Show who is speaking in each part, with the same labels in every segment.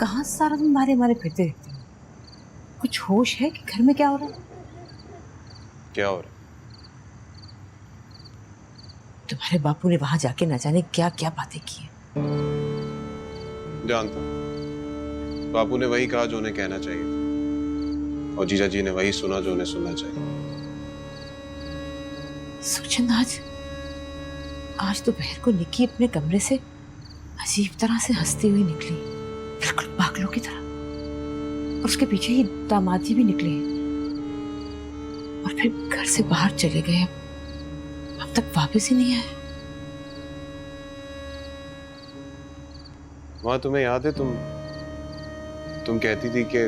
Speaker 1: कहाँ सारा दिन मारे मारे फिरते रहते हो? कुछ होश है कि घर में क्या हो रहा है?
Speaker 2: क्या हो रहा है?
Speaker 1: तुम्हारे बापू ने वहां जाके न जाने क्या क्या बातें की है।
Speaker 2: जानता हूं। बापू ने वही कहा जो उन्हें कहना चाहिए था, और जीजा जी ने वही सुना जो उन्हें सुनना चाहिए।
Speaker 1: सुखचंद, आज दोपहर को निक्की अपने कमरे से अजीब तरह से हंसती हुई निकली, बिल्कुल पागलों की तरह। और उसके पीछे ही दामाद जी भी निकले हैं और फिर घर से बाहर चले गए। अब तक वापस ही नहीं आए।
Speaker 2: वहां तुम्हें याद है, तुम कहती थी कि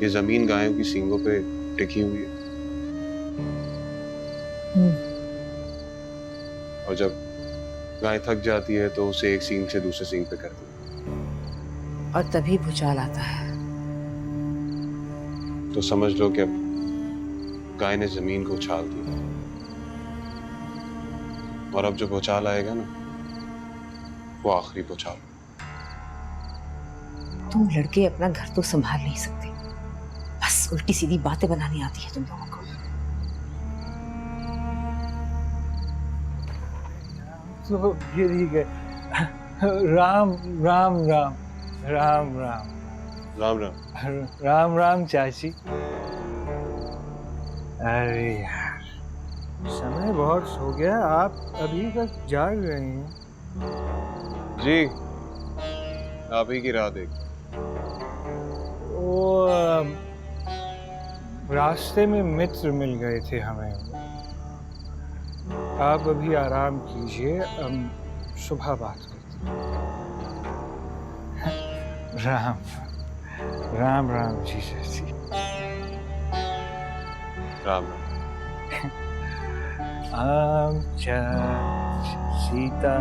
Speaker 2: ये जमीन गायों की सींगों पे टिकी हुई है, और जब गाय थक जाती है तो उसे एक सींग से दूसरे सींग पे करती है,
Speaker 1: और तभी भूचाल आता है।
Speaker 2: तो समझ लो कि अब गाय ने जमीन को उछाल दिया, और अब जो भूचाल आएगा ना, वो आखिरी भूचाल।
Speaker 1: तुम लड़के अपना घर तो संभाल नहीं सकते, बस उल्टी सीधी बातें बनानी आती है तुम लोगों को।
Speaker 3: तो गिरी गए। राम राम राम राम राम
Speaker 2: राम राम।
Speaker 3: राम राम चाची। अरे यार, समय बहुत हो गया, आप अभी तक जाग रहे हैं।
Speaker 2: जी, आप ही की राह देख।
Speaker 3: वो रास्ते में मित्र मिल गए थे हमें। आप अभी आराम कीजिए, हम सुबह बात करते हैं। राम राम राम जी जी।
Speaker 2: राम राम।
Speaker 3: आम सीता